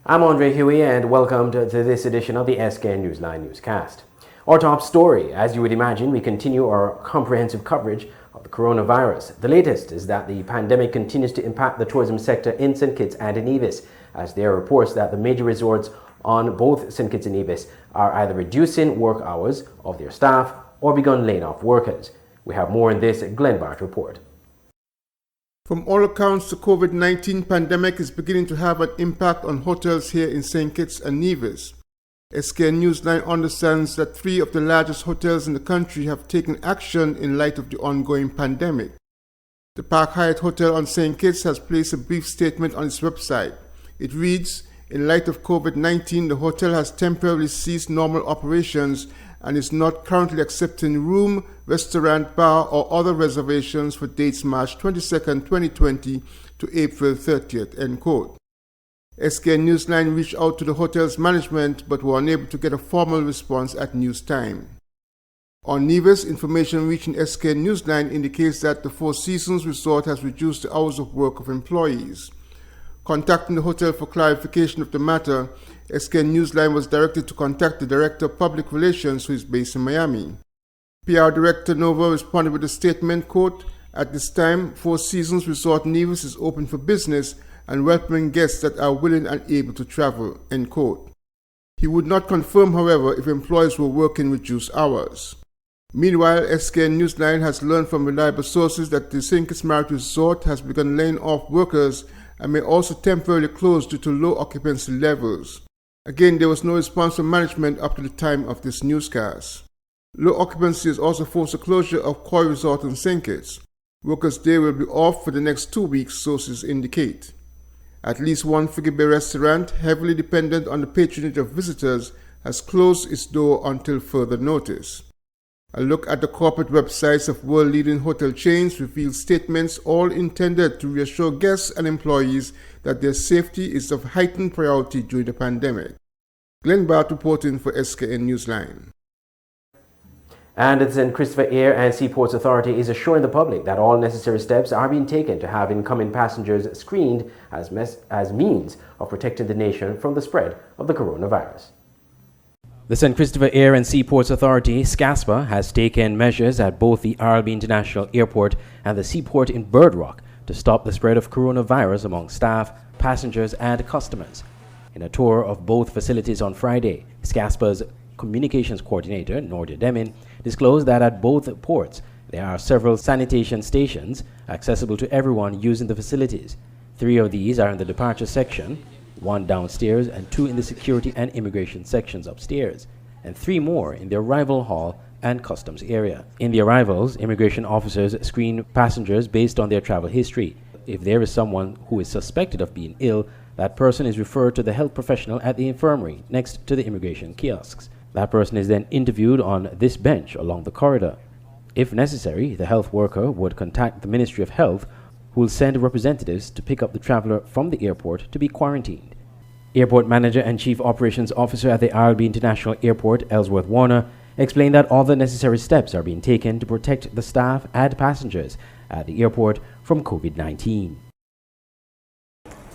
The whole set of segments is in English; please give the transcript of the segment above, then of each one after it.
I'm Andre Huey and welcome to this edition of the SK Newsline Newscast. Our top story, as you would imagine, we continue our comprehensive coverage of the coronavirus. The latest is that the pandemic continues to impact the tourism sector in St. Kitts and Nevis, as there are reports that the major resorts on both St. Kitts and Nevis are either reducing work hours of their staff or begun laying off workers. We have more in this Glenn Bart report. From all accounts, the COVID-19 pandemic is beginning to have an impact on hotels here in St. Kitts and Nevis. SK Newsline understands that 3 of the largest hotels in the country have taken action in light of the ongoing pandemic. The Park Hyatt Hotel on St. Kitts has placed a brief statement on its website. It reads, "In light of COVID-19, the hotel has temporarily ceased normal operations and is not currently accepting room, restaurant, bar, or other reservations for dates March 22, 2020 to April 30th, end quote. SK Newsline reached out to the hotel's management but were unable to get a formal response at news time. On Nevis, information reaching SK Newsline indicates that the Four Seasons Resort has reduced the hours of work of employees. Contacting the hotel for clarification of the matter, SK Newsline was directed to contact the Director of Public Relations, who is based in Miami. PR Director Nova responded with a statement, quote, "At this time, Four Seasons Resort Nevis is open for business and welcoming guests that are willing and able to travel," end quote. He would not confirm, however, if employees were working reduced hours. Meanwhile, SK Newsline has learned from reliable sources that the St. Kitts Marriott Resort has begun laying off workers and may also temporarily close due to low occupancy levels. Again, there was no response from management up to the time of this newscast. Low occupancy has also forced the closure of Koi Resort in St. Kitts. Workers there will be off for the next 2 weeks, sources indicate. At least one Figgy Bay restaurant, heavily dependent on the patronage of visitors, has closed its door until further notice. A look at the corporate websites of world-leading hotel chains reveals statements all intended to reassure guests and employees that their safety is of heightened priority during the pandemic. Glenn Bart reporting for SKN Newsline. And the St. Christopher Air and Seaports Authority is assuring the public that all necessary steps are being taken to have incoming passengers screened as means of protecting the nation from the spread of the coronavirus. The St. Christopher Air and Seaports Authority, SCASPA, has taken measures at both the RLB International Airport and the seaport in Bird Rock to stop the spread of coronavirus among staff, passengers, and customers. In a tour of both facilities on Friday, SCASPA's communications coordinator, Nordia Demin, disclosed that at both ports there are several sanitation stations accessible to everyone using the facilities. 3 of these are in the departure section, 1 downstairs and 2 in the security and immigration sections upstairs, and 3 more in the arrival hall and customs area. In the arrivals, immigration officers screen passengers based on their travel history. If there is someone who is suspected of being ill, that person is referred to the health professional at the infirmary next to the immigration kiosks. That person is then interviewed on this bench along the corridor. If necessary, the health worker would contact the Ministry of Health, who will send representatives to pick up the traveler from the airport to be quarantined. Airport Manager and Chief Operations Officer at the RLB International Airport, Ellsworth Warner, explained that all the necessary steps are being taken to protect the staff and passengers at the airport from COVID-19.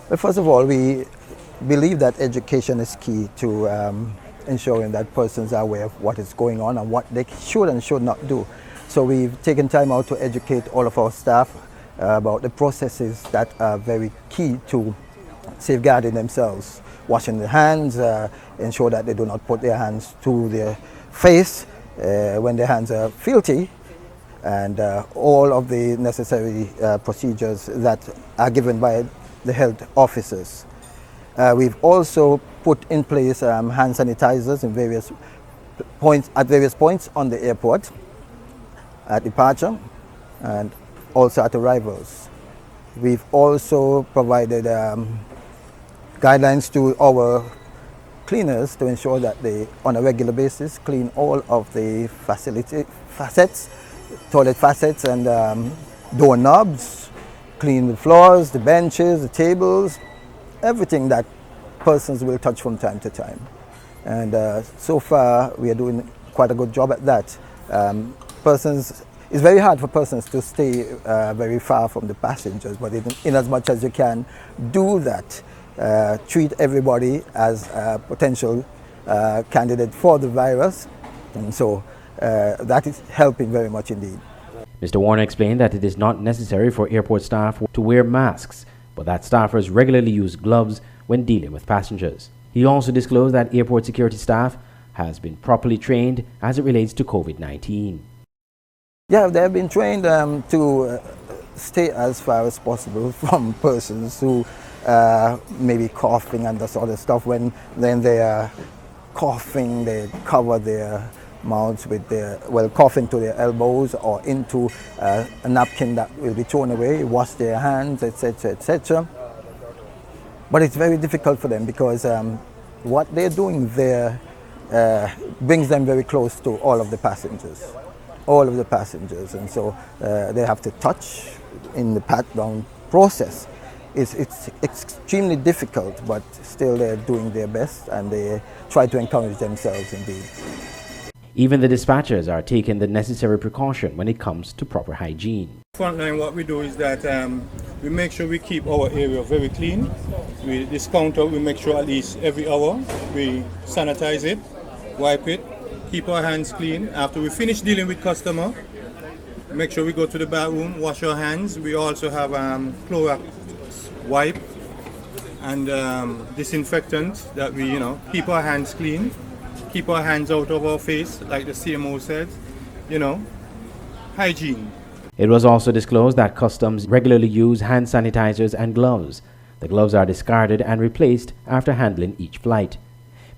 Well, first of all, we believe that education is key to ensuring that persons are aware of what is going on and what they should and should not do. So we've taken time out to educate all of our staff about the processes that are very key to safeguarding themselves. Washing their hands, ensure that they do not put their hands to their face when their hands are filthy, and all of the necessary procedures that are given by the health officers. We've also put in place hand sanitizers in various points on the airport, at departure and also at arrivals. We've also provided guidelines to our cleaners to ensure that they, on a regular basis, clean all of the facility facets, toilet facets and doorknobs, clean the floors, the benches, the tables, everything that persons will touch from time to time. And so far, we are doing quite a good job at that. It's very hard for persons to stay very far from the passengers, but in as much as you can do that, treat everybody as a potential candidate for the virus, and so that is helping very much indeed. Mr. Warner explained that it is not necessary for airport staff to wear masks, but that staffers regularly use gloves when dealing with passengers. He also disclosed that airport security staff has been properly trained as it relates to COVID-19. Yeah, they have been trained to stay as far as possible from persons who may be coughing and that sort of stuff. When they are coughing, they cover their mouths with coughing to their elbows or into a napkin that will be thrown away, wash their hands, etc., etc. But it's very difficult for them because what they're doing there brings them very close to all of the passengers, and so they have to touch in the pat-down process. It's extremely difficult, but still they're doing their best and they try to encourage themselves indeed. Even the dispatchers are taking the necessary precaution when it comes to proper hygiene. Frontline, what we do is that we make sure we keep our area very clean. This counter, we make sure at least every hour we sanitize it, wipe it, keep our hands clean. After we finish dealing with customer, make sure we go to the bathroom, wash our hands. We also have Clorox wipe and disinfectant that we, keep our hands clean, keep our hands out of our face, like the CMO said, hygiene. It was also disclosed that customs regularly use hand sanitizers and gloves. The gloves are discarded and replaced after handling each flight.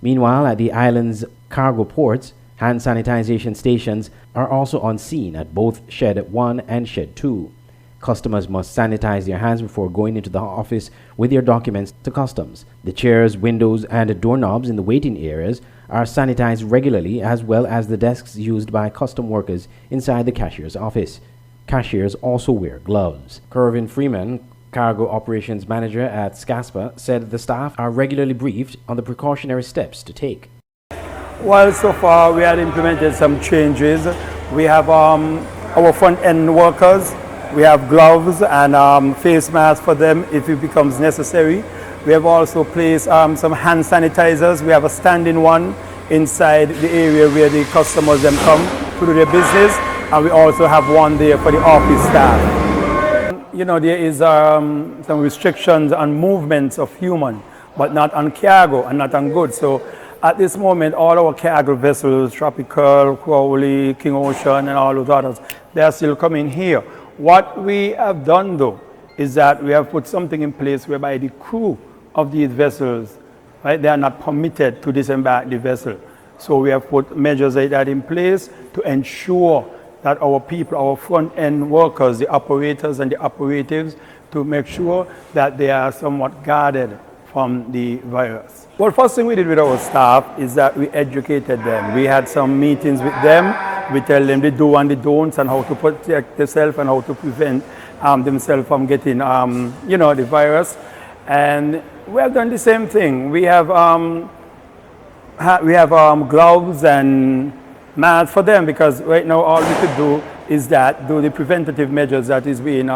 Meanwhile, at the island's cargo ports, hand sanitization stations are also on scene at both Shed 1 and Shed 2. Customers must sanitize their hands before going into the office with their documents to customs. The chairs, windows, and doorknobs in the waiting areas are sanitized regularly, as well as the desks used by custom workers inside the cashier's office. Cashiers also wear gloves. Kervin Freeman, Cargo Operations Manager at SCASPA, said the staff are regularly briefed on the precautionary steps to take. Well, so far we had implemented some changes. We have our front-end workers, we have gloves and face masks for them if it becomes necessary. We have also placed some hand sanitizers. We have a standing one inside the area where the customers them come to do their business, and we also have one there for the office staff. There is some restrictions on movements of human, but not on cargo and not on goods. So at this moment, all our cargo vessels, Tropical, Crowley, King Ocean, and all those others, they are still coming here. What we have done, though, is that we have put something in place whereby the crew of these vessels, right, they are not permitted to disembark the vessel. So we have put measures like that in place to ensure that our people, our front-end workers, the operators and the operatives, to make sure that they are somewhat guarded from the virus. Well, first thing we did with our staff is that we educated them. We had some meetings with them. We tell them the do and the don'ts and how to protect themselves and how to prevent themselves from getting, the virus. And we have done the same thing. We have gloves and masks for them, because right now all we could do is do the preventative measures that is being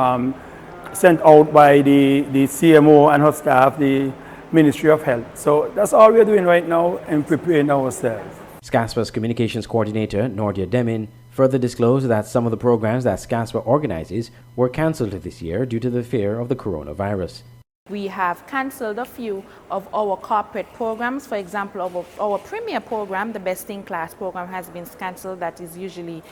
sent out by the CMO and her staff, the Ministry of Health. So that's all we're doing right now in preparing ourselves. SCASPA's communications coordinator, Nordia Demin, further disclosed that some of the programs that SCASPA organizes were cancelled this year due to the fear of the coronavirus. We have cancelled a few of our corporate programs. For example, our premier program, the Best in Class program, has been cancelled. That is usually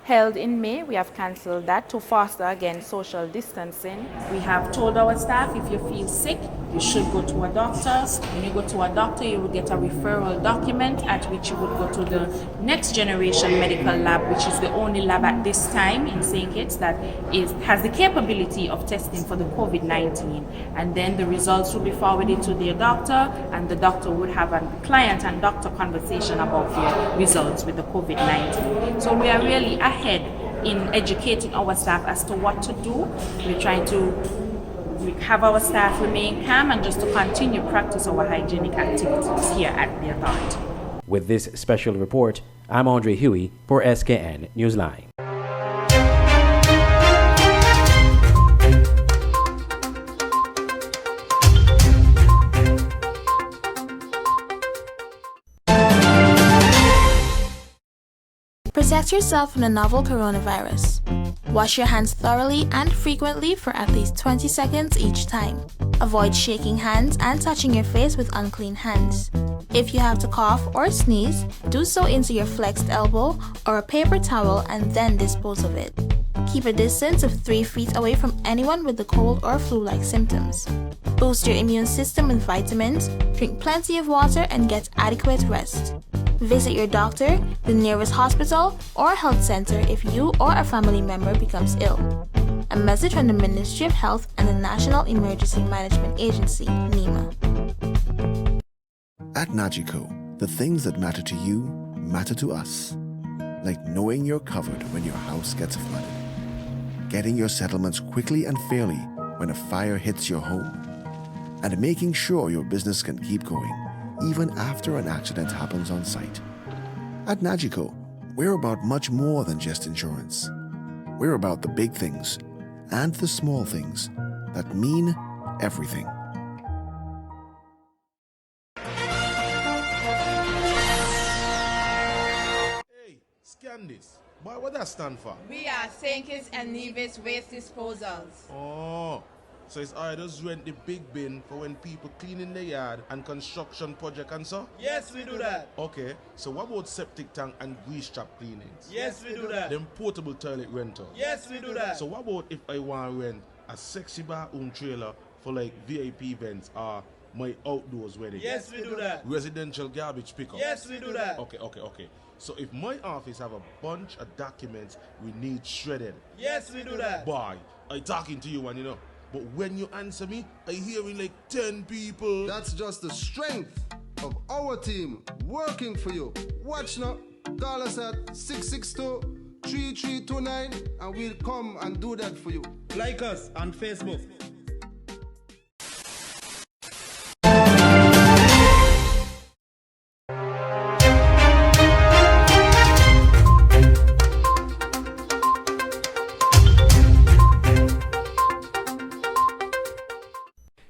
held in May. We have cancelled that to foster again social distancing. We have told our staff, if you feel sick, you should go to a doctor's. When you go to a doctor, you will get a referral document at which you would go to the next generation medical lab, which is the only lab at this time in St. Kitts that has the capability of testing for the COVID-19. And then the results will be forwarded to their doctor, and the doctor would have a client and doctor conversation about their results with the COVID-19. So we are really ahead in educating our staff as to what to do. We're trying to have our staff remain calm and just to continue practice our hygienic activities here at the authority. With this special report, I'm Andre Huey for SKN Newsline. Protect yourself from the novel coronavirus. Wash your hands thoroughly and frequently for at least 20 seconds each time. Avoid shaking hands and touching your face with unclean hands. If you have to cough or sneeze, do so into your flexed elbow or a paper towel and then dispose of it. Keep a distance of 3 feet away from anyone with the cold or flu-like symptoms. Boost your immune system with vitamins, drink plenty of water, and get adequate rest. Visit your doctor, the nearest hospital, or health center if you or a family member becomes ill. A message from the Ministry of Health and the National Emergency Management Agency, NEMA. At Nagico, the things that matter to you matter to us. Like knowing you're covered when your house gets flooded, getting your settlements quickly and fairly when a fire hits your home, and making sure your business can keep going even after an accident happens on site. At Nagico, we're about much more than just insurance. We're about the big things and the small things that mean everything. Hey, scan this. Boy, what that stand for? We are St. Kitts and Nevis Waste Disposals. Oh, so it's I just rent the big bin for when people cleaning the yard and construction project and so? Yes, we do that. Okay, so what about septic tank and grease trap cleanings? Yes, we do that. Then portable toilet rental? Yes, we do that. So what about if I want to rent a sexy bar-room trailer for like VIP events or my outdoors wedding? Yes, we do that. Residential garbage pickup? Yes, we do that. Okay. So if my office have a bunch of documents we need shredded? Yes, we do that. Boy, I talking to you and you know. But when you answer me, I hearing like 10 people. That's just the strength of our team working for you. Watch now. Call us at 662-3329 and we'll come and do that for you. Like us on Facebook.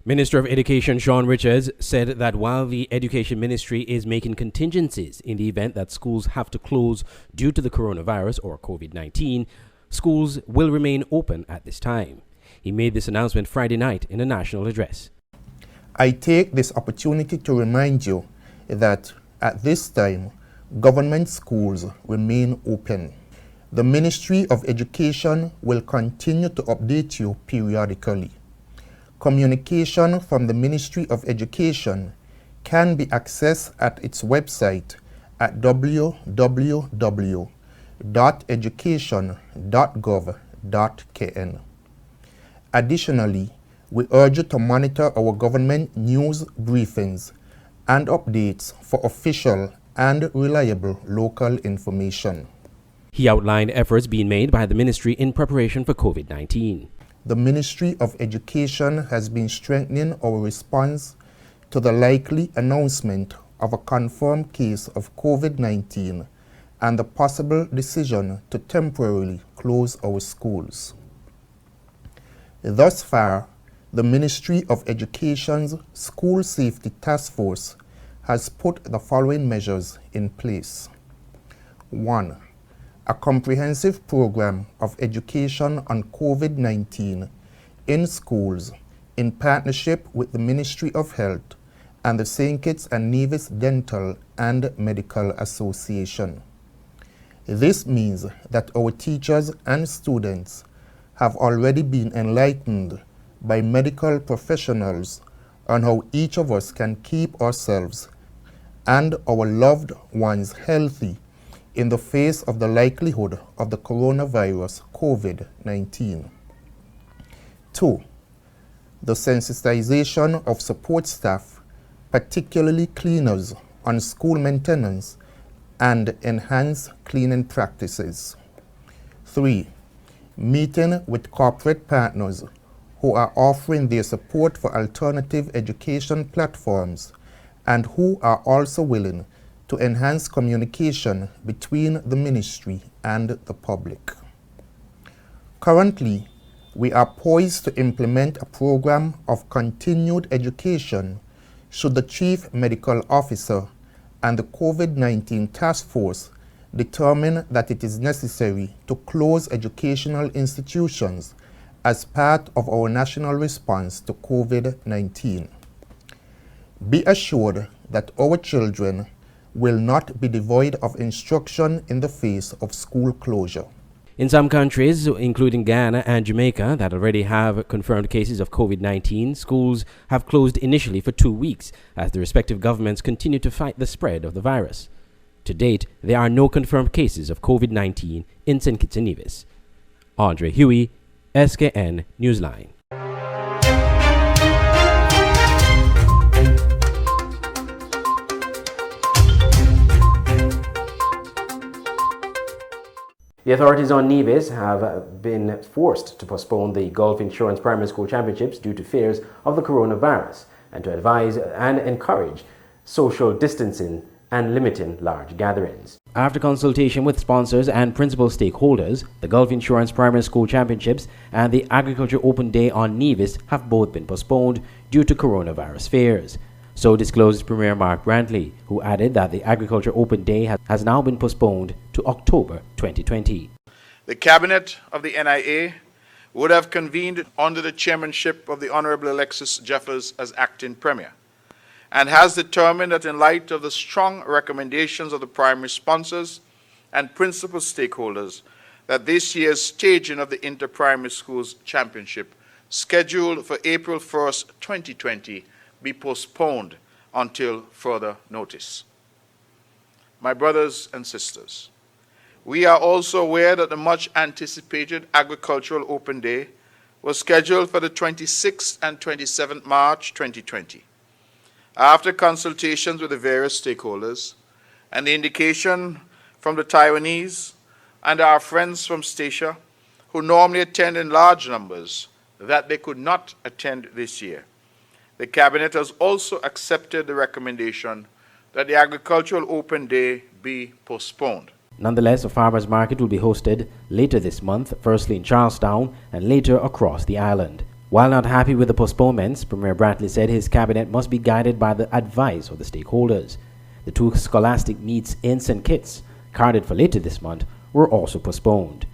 Minister of Education Sean Richards said that while the Education Ministry is making contingencies in the event that schools have to close due to the coronavirus or COVID-19, schools will remain open at this time. He made this announcement Friday night in a national address. I take this opportunity to remind you that at this time, government schools remain open. The Ministry of Education will continue to update you periodically. Communication from the Ministry of Education can be accessed at its website at www.education.gov.kn. Additionally, we urge you to monitor our government news briefings and updates for official and reliable local information. He outlined efforts being made by the ministry in preparation for COVID-19. The Ministry of Education has been strengthening our response to the likely announcement of a confirmed case of COVID-19 and the possible decision to temporarily close our schools. Thus far, the Ministry of Education's School Safety Task Force has put the following measures in place. 1. A comprehensive program of education on COVID-19 in schools in partnership with the Ministry of Health and the St. Kitts and Nevis Dental and Medical Association. This means that our teachers and students have already been enlightened by medical professionals on how each of us can keep ourselves and our loved ones healthy in the face of the likelihood of the coronavirus COVID-19. 2. The sensitization of support staff, particularly cleaners, on school maintenance and enhanced cleaning practices. 3. Meeting with corporate partners who are offering their support for alternative education platforms and who are also willing to enhance communication between the ministry and the public. Currently, we are poised to implement a program of continued education should the Chief Medical Officer and the COVID-19 Task Force determined that it is necessary to close educational institutions as part of our national response to COVID-19. Be assured that our children will not be devoid of instruction in the face of school closure. In some countries, including Ghana and Jamaica, that already have confirmed cases of COVID-19, schools have closed initially for 2 weeks as the respective governments continue to fight the spread of the virus. To date, there are no confirmed cases of COVID-19 in St. Kitts and Nevis. Andre Huey, SKN Newsline. The authorities on Nevis have been forced to postpone the Gulf Insurance Primary School Championships due to fears of the coronavirus and to advise and encourage social distancing and limiting large gatherings. After consultation with sponsors and principal stakeholders, the Gulf Insurance Primary School Championships and the Agriculture Open Day on Nevis have both been postponed due to coronavirus fears. So disclosed Premier Mark Brantley, who added that the Agriculture Open Day has now been postponed to October 2020. The Cabinet of the NIA would have convened under the chairmanship of the Honorable Alexis Jeffers as acting Premier, and has determined that in light of the strong recommendations of the primary sponsors and principal stakeholders, that this year's staging of the Inter-Primary Schools Championship, scheduled for April 1st, 2020, be postponed until further notice. My brothers and sisters, we are also aware that the much anticipated Agricultural Open Day was scheduled for the 26th and 27th March 2020. After consultations with the various stakeholders and the indication from the Taiwanese and our friends from Statia, who normally attend in large numbers, that they could not attend this year, the Cabinet has also accepted the recommendation that the Agricultural Open Day be postponed. Nonetheless, a farmers' market will be hosted later this month, firstly in Charlestown and later across the island. While not happy with the postponements, Premier Brantley said his cabinet must be guided by the advice of the stakeholders. The two scholastic meets in St. Kitts, carded for later this month, were also postponed.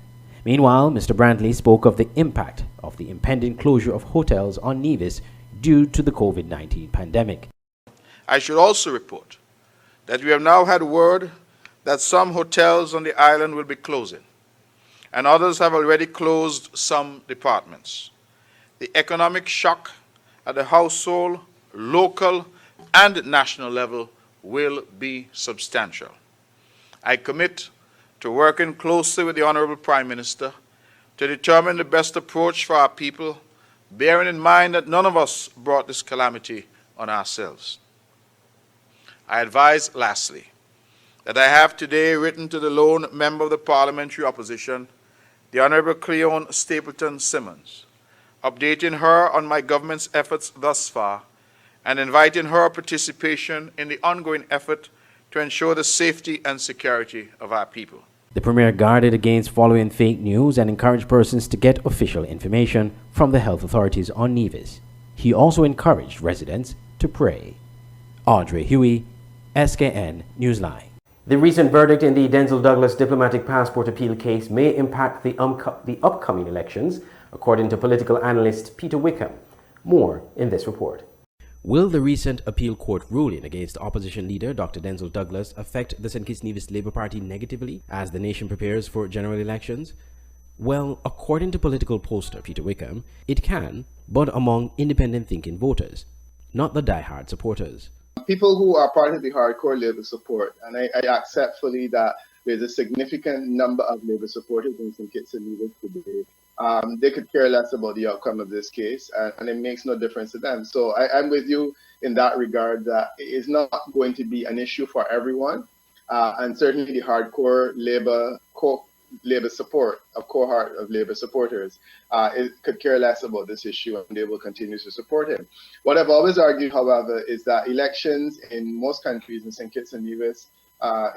Meanwhile, Mr. Brantley spoke of the impact of the impending closure of hotels on Nevis due to the COVID-19 pandemic. I should also report that we have now had word that some hotels on the island will be closing, and others have already closed some departments. The economic shock at the household, local, and national level will be substantial. I commit to working closely with the Honorable Prime Minister to determine the best approach for our people, bearing in mind that none of us brought this calamity on ourselves. I advise, lastly, that I have today written to the lone member of the Parliamentary Opposition, the Honourable Cleone Stapleton Simmons, updating her on my government's efforts thus far and inviting her participation in the ongoing effort to ensure the safety and security of our people. The Premier guarded against following fake news and encouraged persons to get official information from the health authorities on Nevis. He also encouraged residents to pray. Andre Huey, SKN Newsline. The recent verdict in the Denzel Douglas diplomatic passport appeal case may impact the upcoming elections, according to political analyst Peter Wickham. More in this report. Will the recent appeal court ruling against opposition leader Dr. Denzel Douglas affect the St. Kitts Nevis Labour Party negatively as the nation prepares for general elections? Well, according to political pollster Peter Wickham, it can, but among independent thinking voters, not the die-hard supporters. People who are part of the hardcore Labour support, and I accept fully that there's a significant number of Labour supporters in St. Kitts and Nevis today. They could care less about the outcome of this case, and it makes no difference to them. So I'm with you in that regard, that it is not going to be an issue for everyone, and certainly the hardcore Labour support, a cohort of Labour supporters, could care less about this issue, and they will continue to support him. What I've always argued, however, is that elections in most countries, in St. Kitts and Nevis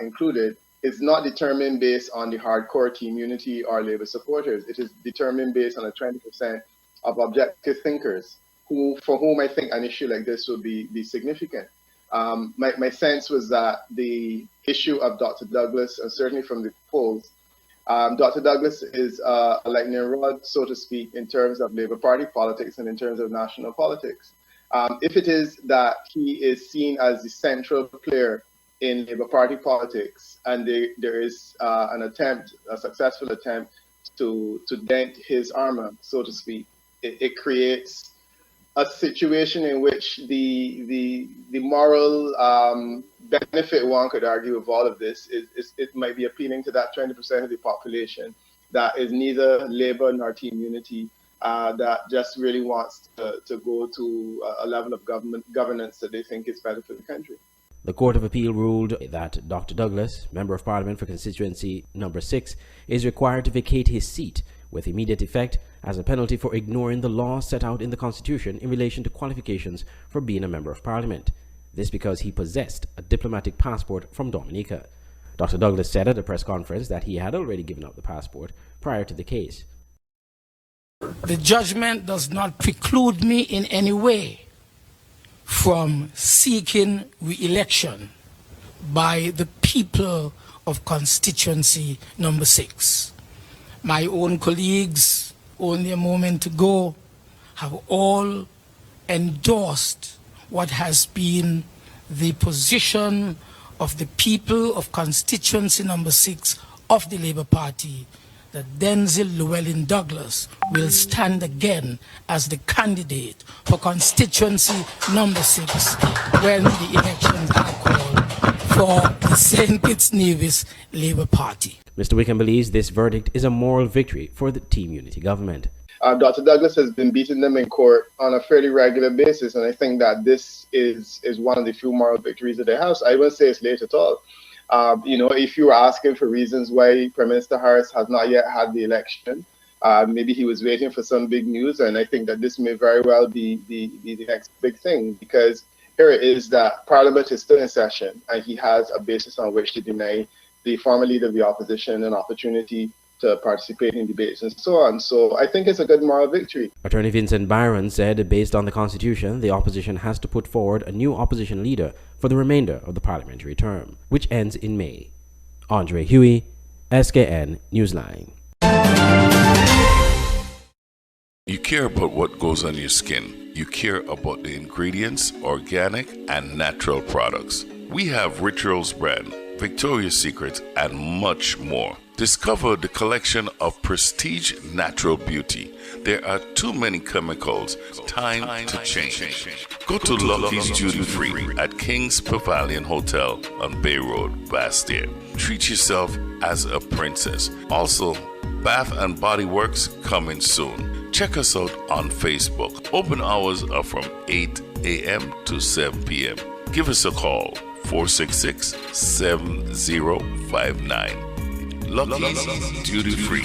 included, is not determined based on the hardcore team unity or Labour supporters. It is determined based on a 20% of objective thinkers, for whom I think an issue like this will be significant. My sense was that the issue of Dr. Douglas, certainly from the polls, Dr. Douglas is a lightning rod, so to speak, in terms of Labour Party politics and in terms of national politics. If it is that he is seen as the central player in Labour Party politics, and there is a successful attempt to dent his armor, so to speak, it creates a situation in which the moral benefit, one could argue, of all of this is it might be appealing to that 20% of the population that is neither Labour nor Team Unity, that just really wants to go to a level of governance that they think is better for the country. The Court of Appeal ruled that Dr. Douglas, Member of Parliament for constituency number 6, is required to vacate his seat with immediate effect as a penalty for ignoring the law set out in the Constitution in relation to qualifications for being a Member of Parliament. This because he possessed a diplomatic passport from Dominica. Dr. Douglas said at a press conference that he had already given up the passport prior to the case. The judgment does not preclude me in any way from seeking re-election by the people of constituency number 6. My own colleagues, only a moment ago, have all endorsed what has been the position of the people of constituency number 6 of the Labour Party, that Denzil Llewellyn Douglas will stand again as the candidate for constituency number 6 when the elections are called for the St. Kitts Nevis Labour Party. Mr. Wickham believes this verdict is a moral victory for the Team Unity government. Dr. Douglas has been beating them in court on a fairly regular basis, and I think that this is one of the few moral victories that they have. So I wouldn't say it's late at all. If you were asking for reasons why Prime Minister Harris has not yet had the election, maybe he was waiting for some big news, and I think that this may very well be the next big thing, because here it is that Parliament is still in session, and he has a basis on which to deny the former leader of the opposition an opportunity to participate in debates and so on. So I think it's a good moral victory. Attorney Vincent Byron said, based on the Constitution, the opposition has to put forward a new opposition leader for the remainder of the parliamentary term, which ends in May. Andre Huey, SKN Newsline. You care about what goes on your skin. You care about the ingredients, organic and natural products. We have Rituals brand, Victoria's Secret, and much more. Discover the collection of prestige natural beauty. There are too many chemicals. Time to change. Go to Lucky's Duty Free at King's Pavilion Hotel on Bay Road, Bastille. Treat yourself as a princess. Also, Bath and Body Works coming soon. Check us out on Facebook. Open hours are from 8 a.m. to 7 p.m. Give us a call, 466-7059. Lucky's Duty Free.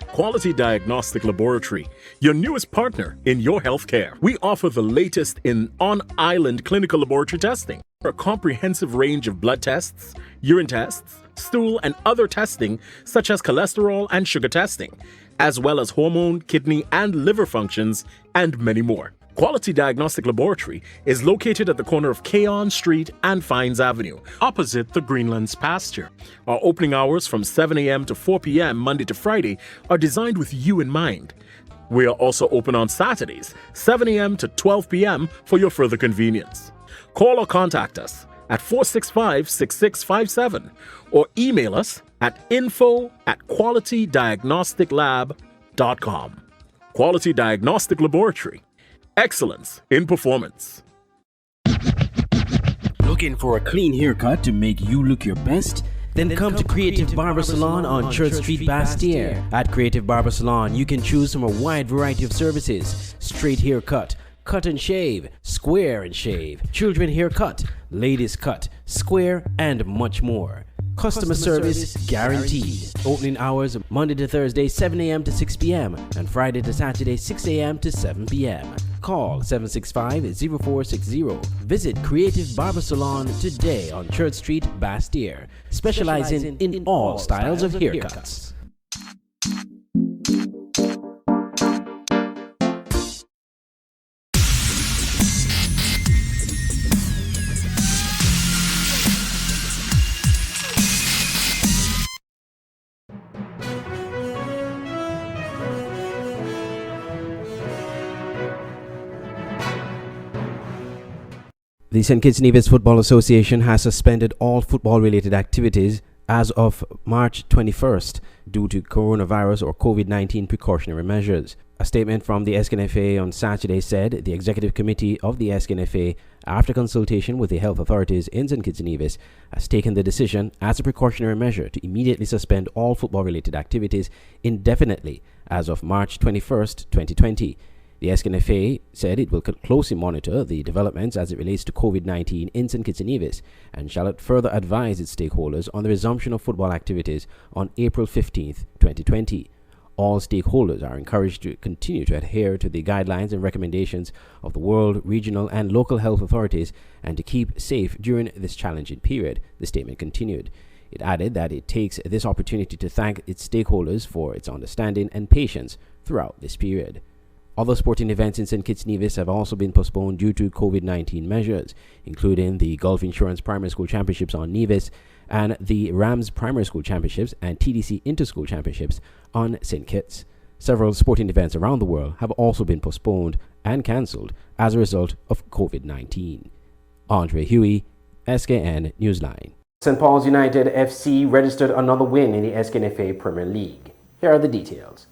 Quality Diagnostic Laboratory, your newest partner in your healthcare. We offer the latest in on-island clinical laboratory testing. A comprehensive range of blood tests, urine tests, stool and other testing such as cholesterol and sugar testing, as well as hormone, kidney and liver functions, and many more. Quality Diagnostic Laboratory is located at the corner of Keon Street and Fines Avenue, opposite the Greenlands pasture. Our opening hours from 7 a.m. to 4 p.m. Monday to Friday are designed with you in mind. We are also open on Saturdays, 7 a.m. to 12 p.m. for your further convenience. Call or contact us at 465-6657 or email us at info@qualitydiagnosticlab.com. Quality Diagnostic Laboratory. Excellence in performance. Looking for a clean haircut to make you look your best? Then come to Creative Barber Salon on Church Street, Bastille. At Creative Barber Salon, you can choose from a wide variety of services: straight haircut, cut and shave, square and shave, children haircut, ladies cut, square, and much more. Customer service guaranteed. Opening hours Monday to Thursday 7 a.m. to 6 p.m. and Friday to Saturday 6 a.m. to 7 p.m. Call 765-0460. Visit Creative Barber Salon today on Church Street, Bastille, specializing in all styles of haircuts. The St. Kitts Nevis Football Association has suspended all football-related activities as of March 21st due to coronavirus or COVID-19 precautionary measures. A statement from the SKNFA on Saturday said the Executive Committee of the SKNFA, after consultation with the health authorities in St. Kitts Nevis, has taken the decision as a precautionary measure to immediately suspend all football-related activities indefinitely as of March 21st, 2020. The SKNFA said it will closely monitor the developments as it relates to COVID-19 in St. Kitts Nevis and shall further advise its stakeholders on the resumption of football activities on April 15th, 2020. All stakeholders are encouraged to continue to adhere to the guidelines and recommendations of the world, regional, and local health authorities and to keep safe during this challenging period, the statement continued. It added that it takes this opportunity to thank its stakeholders for its understanding and patience throughout this period. Other sporting events in St. Kitts Nevis have also been postponed due to COVID-19 measures, including the Gulf Insurance Primary School Championships on Nevis and the Rams Primary School Championships and TDC Interschool Championships on St. Kitts. Several sporting events around the world have also been postponed and cancelled as a result of COVID-19. Andre Huey, SKN Newsline. St. Paul's United FC registered another win in the SKNFA Premier League. Here are the details.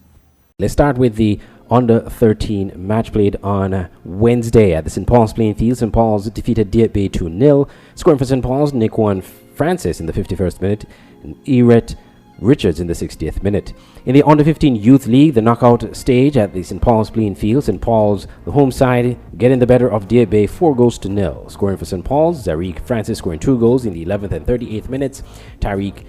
Let's start with the Under-13 match played on Wednesday at the St. Paul's playing field. St. Paul's defeated Diep Bay 2-0. Scoring for St. Paul's, Nikwan Francis in the 51st minute and Eret Richards in the 60th minute. In the Under-15 Youth League, the knockout stage at the St. Paul's playing field, St. Paul's, the home side, getting the better of Diep Bay 4-0. Scoring for St. Paul's, Zarik Francis scoring 2 goals in the 11th and 38th minutes. Tariq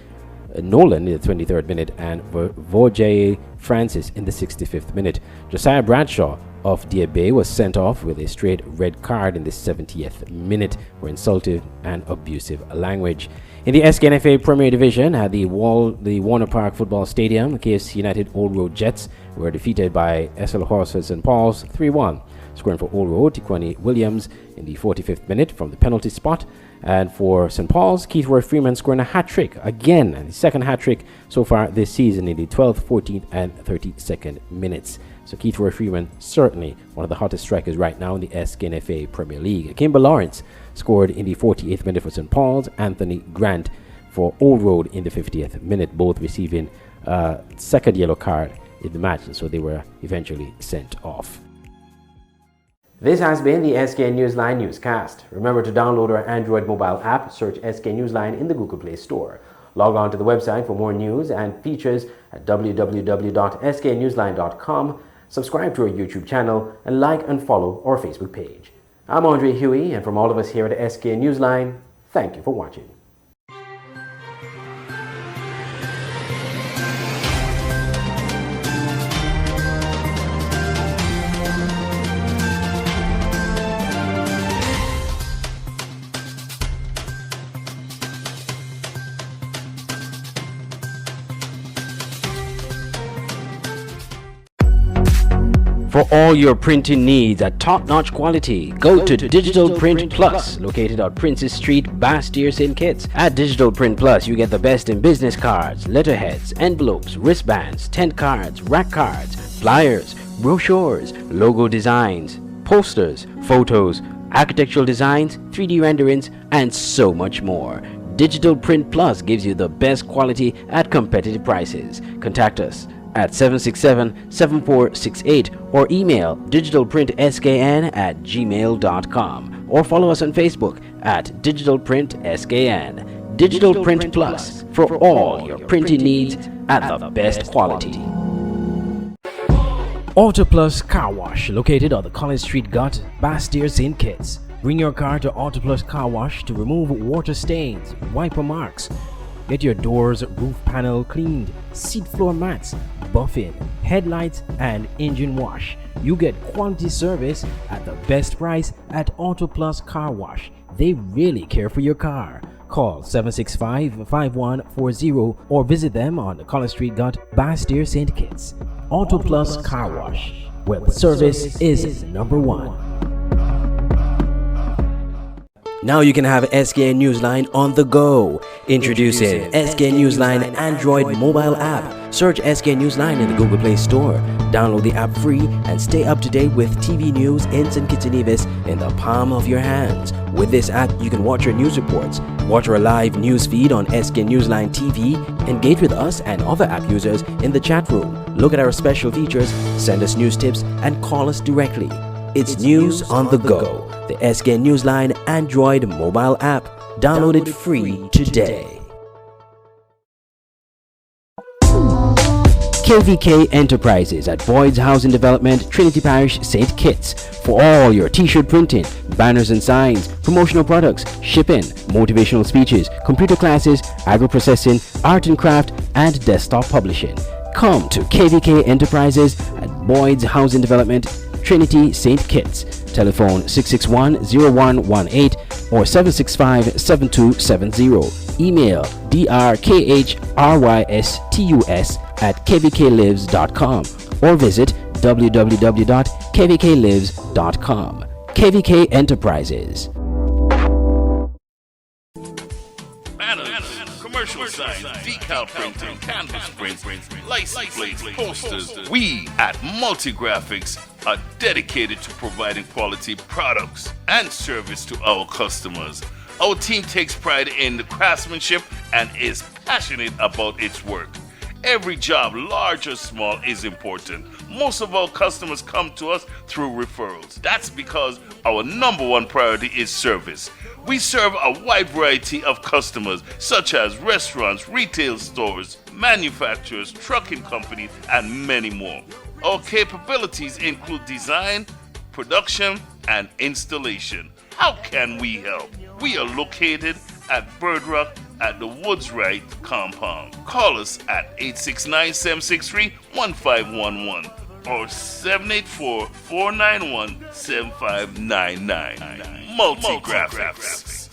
Nolan in the 23rd minute and Vojay Francis in the 65th minute. Josiah Bradshaw of Diep Bay was sent off with a straight red card in the 70th minute for insultive and abusive language. In the SKNFA Premier Division at the Warner Park Football Stadium, the KFC United Old Road Jets were defeated by SL Horsford St. Paul's 3-1. Scoring for Old Road, Tiquani Williams in the 45th minute from the penalty spot. And for St. Paul's, Keith Roy Freeman scoring a hat-trick again, and the second hat-trick so far this season in the 12th, 14th, and 32nd minutes. So Keith Roy Freeman, certainly one of the hottest strikers right now in the SKNFA Premier League. Kimber Lawrence scored in the 48th minute for St. Paul's. Anthony Grant for Old Road in the 50th minute, both receiving a second yellow card in the match, so they were eventually sent off. This has been the SK Newsline Newscast. Remember to download our Android mobile app, search SK Newsline in the Google Play Store. Log on to the website for more news and features at www.sknewsline.com. Subscribe to our YouTube channel and like and follow our Facebook page. I'm Andre Huey, and from all of us here at SK Newsline, thank you for watching. For all your printing needs at top-notch quality, go to Digital Print Plus, located on Princess Street, Bastyr, St. Kitts. At Digital Print Plus, you get the best in business cards, letterheads, envelopes, wristbands, tent cards, rack cards, flyers, brochures, logo designs, posters, photos, architectural designs, 3D renderings, and so much more. Digital Print Plus gives you the best quality at competitive prices. Contact us at 767-7468 or email digitalprintskn@gmail.com or follow us on Facebook at digitalprintskn. Digital Print Plus for all your printing needs at the best quality. Autoplus Car Wash, located on the College Street Gut, Bastyr, St. Kitts. Bring your car to Autoplus Car Wash to remove water stains, wiper marks. Get your doors, roof panel cleaned, seat floor mats, buffing, headlights, and engine wash. You get quality service at the best price at Autoplus Car Wash. They really care for your car. Call 765-5140 or visit them on the College Street Gut, Bastyr, St. Kitts. Autoplus Car Wash, where the service is number one. Now you can have SK Newsline on the go. Introducing SK Newsline Android mobile app. Search SK Newsline in the Google Play Store. Download the app free and stay up to date with TV news in St. Kitts and Nevis in the palm of your hands. With this app, you can watch our news reports, watch our live news feed on SK Newsline TV, engage with us and other app users in the chat room, look at our special features, send us news tips, and call us directly. It's news on the go. The SK Newsline Android mobile app. Download it free today. KVK Enterprises at Boyd's Housing Development, Trinity Parish, St. Kitts. For all your t-shirt printing, banners and signs, promotional products, shipping, motivational speeches, computer classes, agro-processing, art and craft, and desktop publishing. Come to KVK Enterprises at Boyd's Housing Development, Trinity, St. Kitts. Telephone 661-0118 or 765-7270. Email drkrystus@kvklives.com or visit www.kvklives.com. KVK Enterprises. Commercial signs, decal printing, canvas prints, license plates, posters. We at Multigraphics are dedicated to providing quality products and service to our customers. Our team takes pride in the craftsmanship and is passionate about its work. Every job, large or small, is important. Most of our customers come to us through referrals. That's because our number one priority is service. We serve a wide variety of customers, such as restaurants, retail stores, manufacturers, trucking companies, and many more. Our capabilities include design, production, and installation. How can we help? We are located at Bird Rock at the Woods Right compound. Call us at 869-763-1511 or 784-491-7599. Multigraphics.